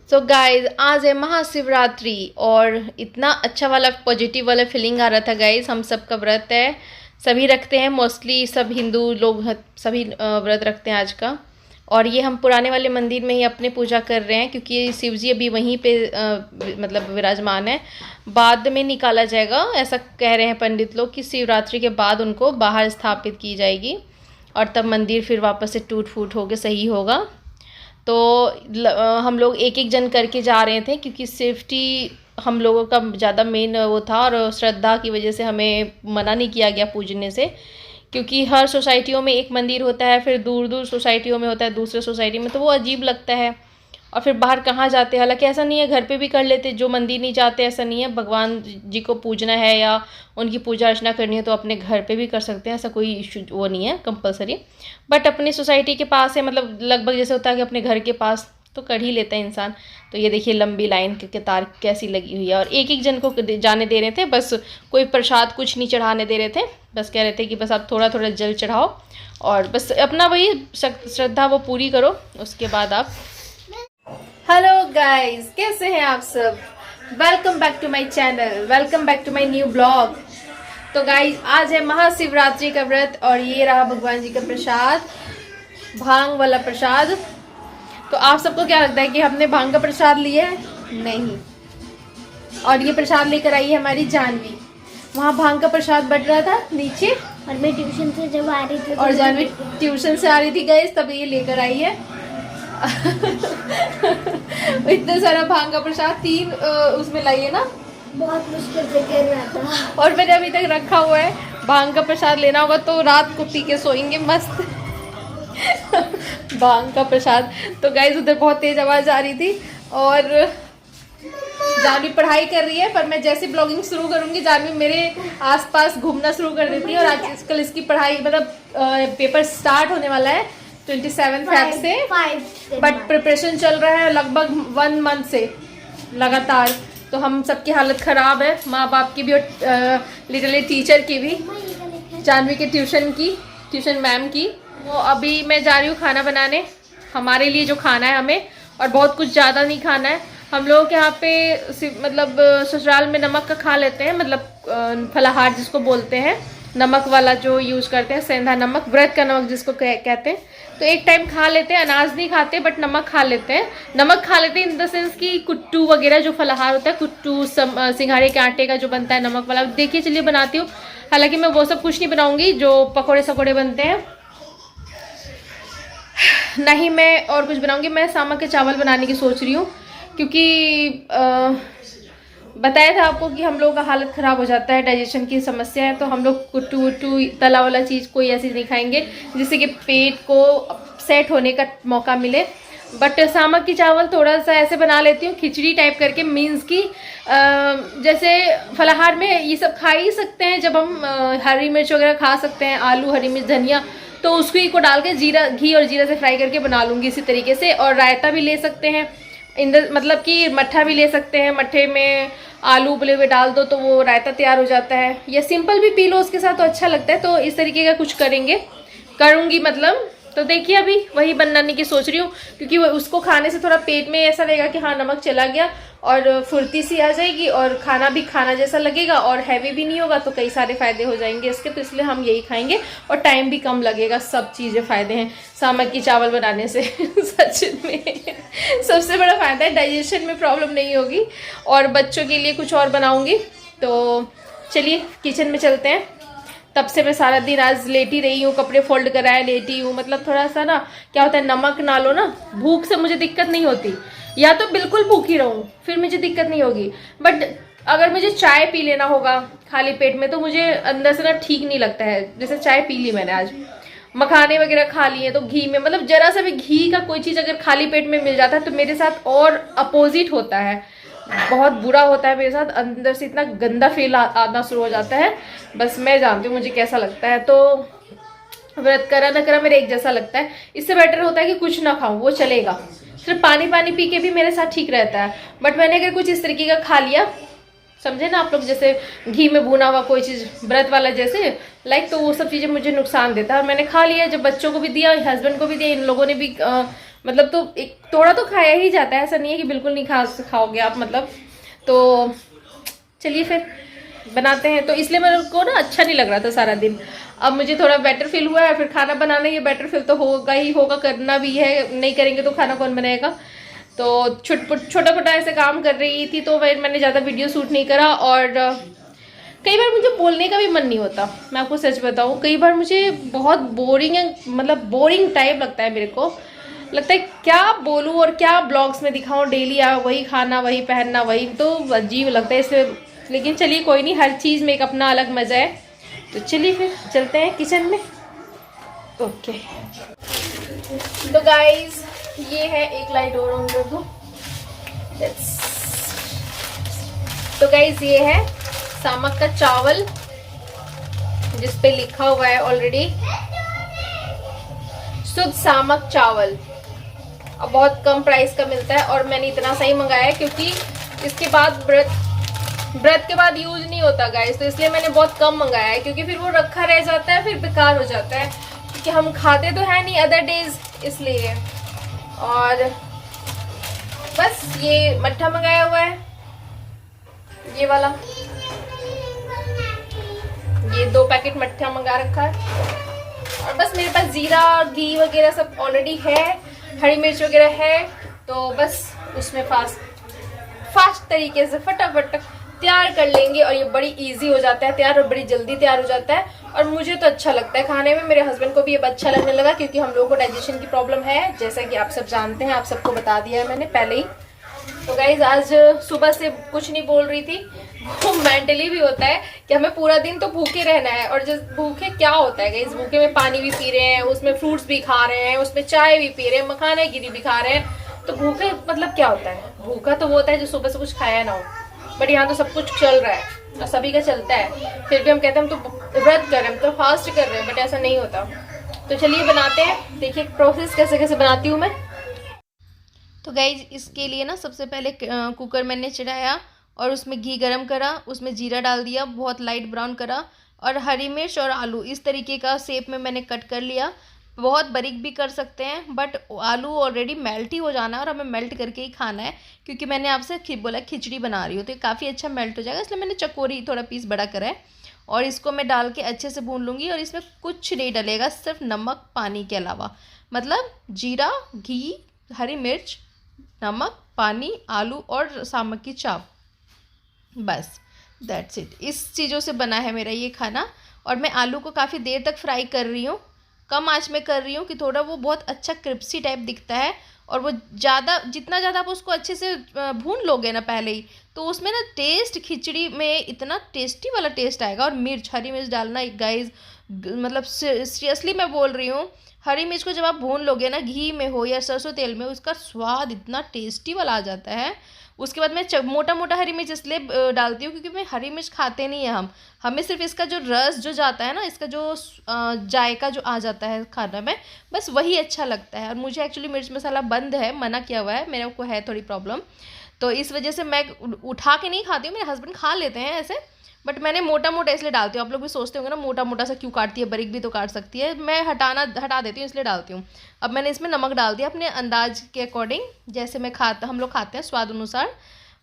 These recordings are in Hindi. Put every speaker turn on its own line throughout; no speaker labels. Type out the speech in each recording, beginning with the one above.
सो गाइज आज है महाशिवरात्रि और इतना अच्छा वाला पॉजिटिव वाला फीलिंग आ रहा था गाइज। हम सब का व्रत है, सभी रखते हैं, मोस्टली सब हिंदू लोग सभी व्रत रखते हैं आज का। और ये हम पुराने वाले मंदिर में ही अपने पूजा कर रहे हैं क्योंकि शिव जी अभी वहीं पे मतलब विराजमान है। बाद में निकाला जाएगा, ऐसा कह रहे हैं पंडित लोग कि शिवरात्रि के बाद उनको बाहर स्थापित की जाएगी और तब मंदिर फिर वापस से टूट फूट होकर सही होगा। तो हम लोग एक एक जन करके जा रहे थे क्योंकि सेफ्टी हम लोगों का ज़्यादा मेन वो था और श्रद्धा की वजह से हमें मना नहीं किया गया पूजने से, क्योंकि हर सोसाइटियों में एक मंदिर होता है, फिर दूर दूर सोसाइटियों में होता है दूसरे सोसाइटी में, तो वो अजीब लगता है। और फिर बाहर कहाँ जाते हैं, हालांकि ऐसा नहीं है घर पे भी कर लेते, जो मंदिर नहीं जाते ऐसा नहीं है। भगवान जी को पूजना है या उनकी पूजा अर्चना करनी है तो अपने घर पे भी कर सकते हैं, ऐसा कोई इशू वो नहीं है कंपलसरी। बट अपनी सोसाइटी के पास है, मतलब लगभग जैसे होता है कि अपने घर के पास, तो कर ही लेता है इंसान। तो ये देखिए लंबी लाइन के कतार कैसी लगी हुई है और एक एक जन को जाने दे रहे थे, बस कोई प्रसाद कुछ नहीं चढ़ाने दे रहे थे, बस कह रहे थे कि बस आप थोड़ा थोड़ा जल चढ़ाओ और बस अपना वही श्रद्धा वो पूरी करो, उसके बाद आप। हेलो गाइस, कैसे हैं आप सब? Welcome back to my channel, welcome back to my new blog. तो गाइस आज है महाशिवरात्रि का व्रत और ये रहा भगवान जी का प्रसाद, भांग वाला प्रसाद। तो आप सबको क्या लगता है कि हमने भांग का प्रसाद लिया है? नहीं। और ये प्रसाद लेकर आई है हमारी जानवी। वहाँ भांग का प्रसाद बट रहा था नीचे
और मैं ट्यूशन से जब आ रही थी
और जानवी ट्यूशन से आ रही थी गाइस, तब ये लेकर आई है। इतना सारा भांग का प्रसाद 3 उसमें लाई है ना,
बहुत मुश्किल से कर रहा था
और मैंने अभी तक रखा हुआ है। भांग का प्रसाद लेना होगा तो रात को पी के सोएंगे मस्त। भांग का प्रसाद। तो गाइस उधर बहुत तेज आवाज आ रही थी और जानवी पढ़ाई कर रही है, पर मैं जैसे ब्लॉगिंग शुरू करूंगी जानवी मेरे आसपास घूमना शुरू कर देती है। और आजकल इसकी पढ़ाई मतलब पेपर स्टार्ट होने वाला है 27 फेब से, बट प्रिपरेशन चल रहा है लगभग 1 मंथ से लगातार। तो हम सबकी हालत ख़राब है, माँ बाप की भी और लिटरली टीचर की भी, जानवी के ट्यूशन मैम की। वो अभी मैं जा रही हूँ खाना बनाने हमारे लिए, जो खाना है हमें, और बहुत कुछ ज़्यादा नहीं खाना है। हम लोग यहाँ पे मतलब ससुराल में नमक का खा लेते हैं, मतलब फलाहार जिसको बोलते हैं, नमक वाला जो यूज़ करते हैं, सेंधा नमक, व्रत का नमक जिसको कहते हैं। तो एक टाइम खा लेते हैं, अनाज नहीं खाते बट नमक खा लेते हैं। नमक खा लेते हैं इन द सेंस कि कुट्टू वगैरह जो फलाहार होता है, कुट्टू सिंघाड़े के आटे का जो बनता है नमक वाला, देखिए चलिए बनाती हूँ। हालांकि मैं वो सब कुछ नहीं बनाऊंगी जो पकौड़े सकौड़े बनते हैं, नहीं मैं और कुछ बनाऊंगी। मैं सामा के चावल बनाने की सोच रही हूँ क्योंकि बताया था आपको कि हम लोगों का हालत ख़राब हो जाता है, डाइजेशन की समस्या है, तो हम लोग कुट्टू वुट्टू तला वाला चीज़ कोई ऐसी नहीं खाएंगे जिससे कि पेट को सेट होने का मौका मिले। बट सामक की चावल थोड़ा सा ऐसे बना लेती हूँ खिचड़ी टाइप करके, मीन्स की जैसे फलाहार में ये सब खा ही सकते हैं, जब हम हरी मिर्च वगैरह खा सकते हैं, आलू हरी मिर्च धनिया, तो उसको को डाल के जीरा घी और जीरा से फ्राई करके बना लूँगी इसी तरीके से। और रायता भी ले सकते हैं, मतलब कि मट्ठा भी ले सकते हैं, मट्ठे में आलू उबले हुए डाल दो तो वो रायता तैयार हो जाता है, या सिंपल भी पी लो उसके साथ तो अच्छा लगता है। तो इस तरीके का कुछ करूँगी मतलब। तो देखिए अभी वही बनाने की सोच रही हूँ क्योंकि उसको खाने से थोड़ा पेट में ऐसा लगेगा कि हाँ नमक चला गया और फुर्ती सी आ जाएगी और खाना भी खाना जैसा लगेगा और हैवी भी नहीं होगा, तो कई सारे फ़ायदे हो जाएंगे इसके। तो इसलिए हम यही खाएंगे और टाइम भी कम लगेगा, सब चीज़ें फ़ायदे हैं सामक की चावल बनाने से। सच में सबसे बड़ा फ़ायदा है, डाइजेशन में प्रॉब्लम नहीं होगी। और बच्चों के लिए कुछ और बनाऊँगी। तो चलिए किचन में चलते हैं। तब से मैं सारा दिन आज लेटी रही हूँ, कपड़े फोल्ड कराए लेटी हूँ। मतलब थोड़ा सा ना क्या होता है, नमक ना लो ना, भूख से मुझे दिक्कत नहीं होती, या तो बिल्कुल भूखी रहूँ फिर मुझे दिक्कत नहीं होगी, बट अगर मुझे चाय पी लेना होगा खाली पेट में तो मुझे अंदर से ना ठीक नहीं लगता है। जैसे चाय पी ली मैंने आज, मखाने वगैरह खा लिए, तो घी में मतलब जरा सा भी घी का कोई चीज़ अगर खाली पेट में मिल जाता है तो मेरे साथ और अपोजिट होता है, बहुत बुरा होता है मेरे साथ, अंदर से इतना गंदा फील आना शुरू हो जाता है। बस मैं जानती हूँ मुझे कैसा लगता है। तो व्रत करा ना करा मेरे एक जैसा लगता है, इससे बेटर होता है कि कुछ ना खाऊं, वो चलेगा, सिर्फ पानी पानी पी के भी मेरे साथ ठीक रहता है। बट मैंने अगर कुछ इस तरीके का खा लिया, समझे ना आप लोग, जैसे घी में भुना हुआ कोई चीज़ व्रत वाला जैसे तो वो सब चीज़ें मुझे नुकसान देता है। और मैंने खा लिया, जब बच्चों को भी दिया, हस्बैंड को भी दिया, इन लोगों ने भी मतलब तो एक थोड़ा तो खाया ही जाता है, ऐसा नहीं है कि बिल्कुल नहीं खाओगे आप मतलब। तो चलिए फिर बनाते हैं। तो इसलिए मेरे को ना अच्छा नहीं लग रहा था सारा दिन। अब मुझे थोड़ा बेटर फील हुआ है, फिर खाना बनाना, ये बेटर फील तो होगा ही होगा, करना भी है, नहीं करेंगे तो खाना कौन बनाएगा। तो छोटा छोटा ऐसे काम कर रही थी, तो मैंने ज़्यादा वीडियो शूट नहीं करा। और कई बार मुझे बोलने का भी मन नहीं होता, मैं आपको सच बताऊं। कई बार मुझे बहुत बोरिंग, मतलब बोरिंग टाइप लगता है मेरे को। लगता है क्या बोलूं और क्या ब्लॉग्स में दिखाऊं, डेली वही खाना, वही पहनना, वही तो अजीब लगता है इसलिए। लेकिन चलिए कोई नहीं, हर चीज़ में एक अपना अलग मज़ा है। तो चलिए फिर चलते हैं किचन में। ओके तो गाइज ये है, एक लाइट और ऑन कर दो। तो गाइज ये है सामक का चावल, जिस पे लिखा हुआ है ऑलरेडी शुद्ध सामक चावल। अब बहुत कम प्राइस का मिलता है और मैंने इतना सही मंगाया है क्योंकि इसके बाद व्रत के बाद यूज नहीं होता गाइस, तो इसलिए मैंने बहुत कम मंगाया है, क्योंकि फिर वो रखा रह जाता है, फिर बेकार हो जाता है, क्योंकि हम खाते तो है नहीं अदर डेज, इसलिए। और बस ये मट्ठा मंगाया हुआ है, ये वाला, ये 2 पैकेट मट्ठा मंगा रखा है। और बस मेरे पास जीरा घी वगैरह सब ऑलरेडी है, हरी मिर्च वगैरह है, तो बस उसमें फास्ट तरीके से फटाफट तैयार कर लेंगे। और ये बड़ी इजी हो जाता है तैयार, और बड़ी जल्दी तैयार हो जाता है, और मुझे तो अच्छा लगता है खाने में। मेरे हस्बैंड को भी ये अच्छा लगने लगा, क्योंकि हम लोगों को डाइजेशन की प्रॉब्लम है, जैसा कि आप सब जानते हैं, आप सबको बता दिया है मैंने पहले ही। तो गाइज आज सुबह से कुछ नहीं बोल रही थी, वो मेंटली भी होता है कि हमें पूरा दिन तो भूखे रहना है। और जिस भूखे क्या होता है गाइज, भूखे में पानी भी पी रहे हैं, उसमें फ्रूट्स भी खा रहे हैं, उसमें चाय भी पी रहे हैं, मखाना गिरी भी खा रहे हैं, तो भूखे मतलब क्या होता है? भूखा तो वो होता है जो सुबह से कुछ खाया ना हो। बट यहाँ तो सब कुछ चल रहा है और सभी का चलता है, फिर भी हम कहते हैं हम तो व्रत कर रहे हैं, हम तो फास्ट कर रहे हैं, बट ऐसा नहीं होता। तो चलिए बनाते हैं, देखिए प्रोसेस कैसे कैसे बनाती हूँ मैं। तो गाइज इसके लिए ना सबसे पहले कुकर मैंने चढ़ाया और उसमें घी गरम करा, उसमें जीरा डाल दिया, बहुत लाइट ब्राउन करा, और हरी मिर्च और आलू इस तरीके का शेप में मैंने कट कर लिया। बहुत बारीक भी कर सकते हैं, बट आलू ऑलरेडी मेल्ट ही हो जाना है और हमें मेल्ट करके ही खाना है, क्योंकि मैंने आपसे बोला खिचड़ी बना रही हूँ तो काफ़ी अच्छा मेल्ट हो जाएगा, इसलिए मैंने चकोरी थोड़ा पीस बड़ा करा है। और इसको मैं डाल के अच्छे से भून लूँगी, और इसमें कुछ नहीं डलेगा, सिर्फ नमक पानी के अलावा, मतलब जीरा घी हरी मिर्च नमक पानी आलू और सामक की चाप, बस दैट्स इट। इस चीज़ों से बना है मेरा ये खाना। और मैं आलू को काफ़ी देर तक फ्राई कर रही हूँ, कम आंच में कर रही हूँ, कि थोड़ा वो बहुत अच्छा क्रिस्पी टाइप दिखता है। और वो जितना ज़्यादा आप उसको अच्छे से भून लोगे ना पहले ही, तो उसमें ना टेस्ट खिचड़ी में इतना टेस्टी वाला टेस्ट आएगा। और मिर्च हरी मिर्च डालना गाइस, मतलब सीरियसली मैं बोल रही हूँ, हरी मिर्च को जब आप भून लोगे ना घी में हो या सरसों तेल में, उसका स्वाद इतना टेस्टी वाला आ जाता है। उसके बाद मैं मोटा मोटा हरी मिर्च इसलिए डालती हूँ क्योंकि मैं हरी मिर्च खाते नहीं है हमें सिर्फ इसका जो रस जो जाता है ना, इसका जो जायका जो आ जाता है खाना में, बस वही अच्छा लगता है। और मुझे एक्चुअली मिर्च मसाला बंद है, मना किया हुआ है, मेरे को है थोड़ी प्रॉब्लम, तो इस वजह से मैं उठा के नहीं खाती हूँ। मेरे हस्बैंड खा लेते हैं ऐसे, बट मैंने मोटा मोटा इसलिए डालती हूँ। आप लोग भी सोचते होंगे ना मोटा मोटा सा क्यों काटती है, बारीक भी तो काट सकती है, मैं हटा देती हूँ इसलिए डालती हूँ। अब मैंने इसमें नमक डाल दिया अपने अंदाज के अकॉर्डिंग, जैसे हम लोग खाते हैं स्वाद अनुसार,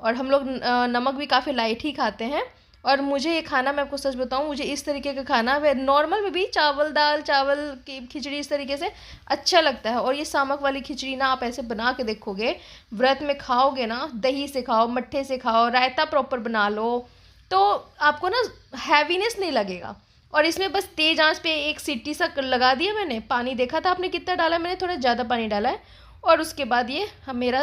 और हम लोग नमक भी काफ़ी लाइट ही खाते हैं। और मुझे ये खाना, मैं आपको सच बताऊँ, मुझे इस तरीके का खाना नॉर्मल में भी दाल चावल की खिचड़ी इस तरीके से अच्छा लगता है। और ये सामक वाली खिचड़ी ना आप ऐसे बना के देखोगे, व्रत में खाओगे ना, दही से खाओ, मट्ठे से खाओ, रायता प्रॉपर बना लो, तो आपको ना हैवीनेस नहीं लगेगा। और इसमें बस तेज़ आंच पे एक सीटी सा लगा दिया मैंने, पानी देखा था आपने कितना डाला, मैंने थोड़ा ज़्यादा पानी डाला है। और उसके बाद ये मेरा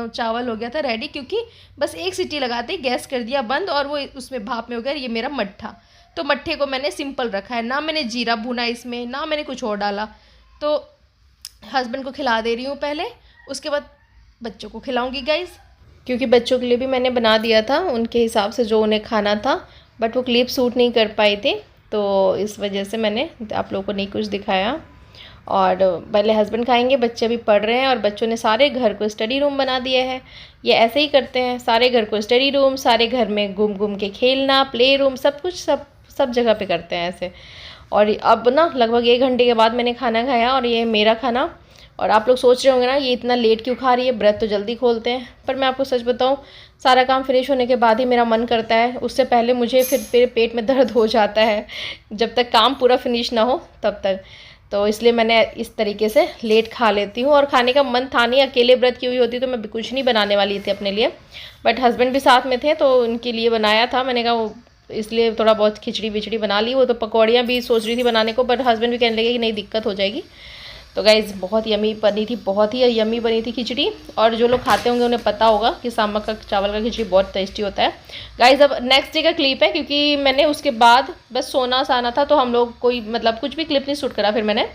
चावल हो गया था रेडी, क्योंकि बस एक सीटी लगाते ही गैस कर दिया बंद, और वो उसमें भाप में हो गया ये मेरा मट्ठा। तो मट्ठे को मैंने सिंपल रखा है, ना मैंने जीरा भुना इसमें, ना मैंने कुछ और डाला। तो हस्बैंड को खिला दे रही हूँ पहले, उसके बाद बच्चों को खिलाऊँगी गाइज़, क्योंकि बच्चों के लिए भी मैंने बना दिया था उनके हिसाब से जो उन्हें खाना था, बट वो क्लिप शूट नहीं कर पाए थे, तो इस वजह से मैंने आप लोगों को नहीं कुछ दिखाया। और पहले हस्बैंड खाएंगे, बच्चे भी पढ़ रहे हैं, और बच्चों ने सारे घर को स्टडी रूम बना दिया है। ये ऐसे ही करते हैं, सारे घर को स्टडी रूम, सारे घर में घूम घूम के खेलना, प्ले रूम, सब कुछ सब जगह पे करते हैं ऐसे। और अब ना लगभग 1 घंटे के बाद मैंने खाना खाया, और ये मेरा खाना और आप लोग सोच रहे होंगे ना ये इतना लेट क्यों खा रही है, व्रत तो जल्दी खोलते हैं। पर मैं आपको सच बताऊं, सारा काम फिनिश होने के बाद ही मेरा मन करता है, उससे पहले मुझे फिर मेरे पेट में दर्द हो जाता है जब तक काम पूरा फिनिश ना हो तब तक। तो इसलिए मैंने इस तरीके से लेट खा लेती हूँ। और खाने का मन था नहीं, अकेले व्रत की हुई होती तो मैं कुछ नहीं बनाने वाली थी अपने लिए, बट हस्बैंड भी साथ में थे तो उनके लिए बनाया था मैंने कहा, वो इसलिए थोड़ा बहुत खिचड़ी विचड़ी बना ली। वो तो पकौड़ियाँ भी सोच रही थी बनाने को, बट हस्बैंड भी कहने लगे कि नहीं दिक्कत हो जाएगी। तो गाइज़ बहुत यमी बनी थी, बहुत ही यमी बनी थी खिचड़ी। और जो लोग खाते होंगे उन्हें पता होगा कि सामा का चावल का खिचड़ी बहुत टेस्टी होता है। गाइज़ अब नेक्स्ट डे का क्लिप है, क्योंकि मैंने उसके बाद बस सोना साना था तो हम लोग कोई मतलब कुछ भी क्लिप नहीं शूट करा। फिर मैंने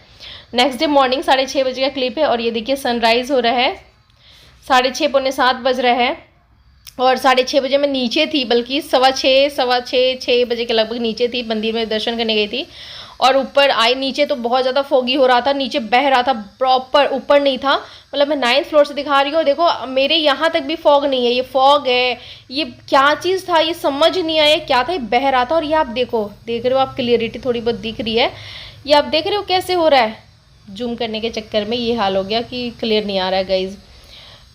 नेक्स्ट डे मॉर्निंग 6:30 बजे का क्लिप है। और ये देखिए सनराइज़ हो रहा है, 6:30 पौने 7 बज रहे हैं। और 6:30 बजे मैं नीचे थी, बल्कि 6:15 बजे के लगभग नीचे थी, मंदिर में दर्शन करने गई थी। और ऊपर आई, नीचे तो बहुत ज़्यादा फोगी हो रहा था, नीचे बह रहा था प्रॉपर, ऊपर नहीं था। मतलब मैं 9th फ्लोर से दिखा रही हूँ, देखो मेरे यहाँ तक भी फॉग नहीं है, ये फॉग है, ये क्या चीज़ था ये समझ नहीं आया क्या था, ये बह रहा था। और ये आप देखो, देख रहे हो आप, क्लियरिटी थोड़ी बहुत दिख रही है, ये आप देख रहे हो कैसे हो रहा है। जूम करने के चक्कर में ये हाल हो गया कि क्लियर नहीं आ रहा है गाइज़।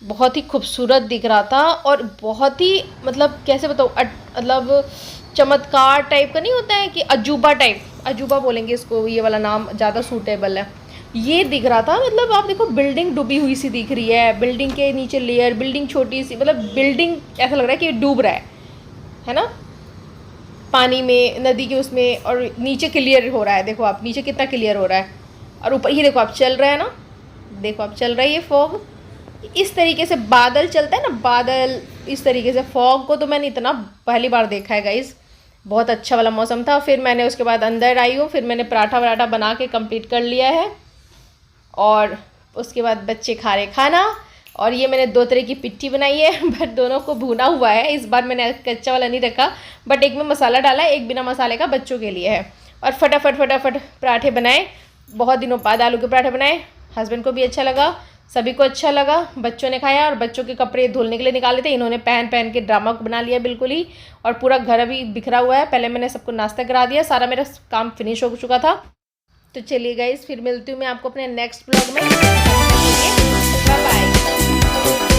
बहुत ही खूबसूरत दिख रहा था और बहुत ही मतलब कैसे बताऊँ, मतलब चमत्कार टाइप का नहीं होता है कि अजूबा टाइप, अजूबा बोलेंगे इसको, ये वाला नाम ज़्यादा सूटेबल है। ये दिख रहा था, मतलब आप देखो बिल्डिंग डूबी हुई सी दिख रही है, बिल्डिंग के नीचे लेयर, बिल्डिंग छोटी सी, मतलब बिल्डिंग ऐसा लग रहा है कि डूब रहा है ना, पानी में, नदी के उसमें। और नीचे क्लियर हो रहा है, देखो आप नीचे कितना क्लियर हो रहा है। और ऊपर ये देखो आप चल रहा है ना, देखो आप चल रहा है ये फॉग, इस तरीके से बादल चलता है ना, बादल इस तरीके से। फॉग को तो मैंने इतना पहली बार देखा है गाइज़, बहुत अच्छा वाला मौसम था। फिर मैंने उसके बाद अंदर आई हूँ, फिर मैंने पराठा वराठा बना के कंप्लीट कर लिया है। और उसके बाद बच्चे खा रहे खाना। और ये मैंने 2 तरह की पिट्ठी बनाई है, बट दोनों को भुना हुआ है, इस बार मैंने कच्चा वाला नहीं रखा, बट एक में मसाला डाला है, एक बिना मसाले का बच्चों के लिए है। और फटाफट पराठे बनाए, बहुत दिनों बाद आलू के पराठे बनाए, हस्बैंड को भी अच्छा लगा, सभी को अच्छा लगा, बच्चों ने खाया। और बच्चों के कपड़े धुलने के लिए निकाले थे, इन्होंने पहन के ड्रामा बना लिया बिल्कुल ही। और पूरा घर अभी बिखरा हुआ है, पहले मैंने सबको नाश्ता करा दिया, सारा मेरा काम फिनिश हो चुका था। तो चलिए गाइस, फिर मिलती हूँ मैं आपको अपने नेक्स्ट ब्लॉग में।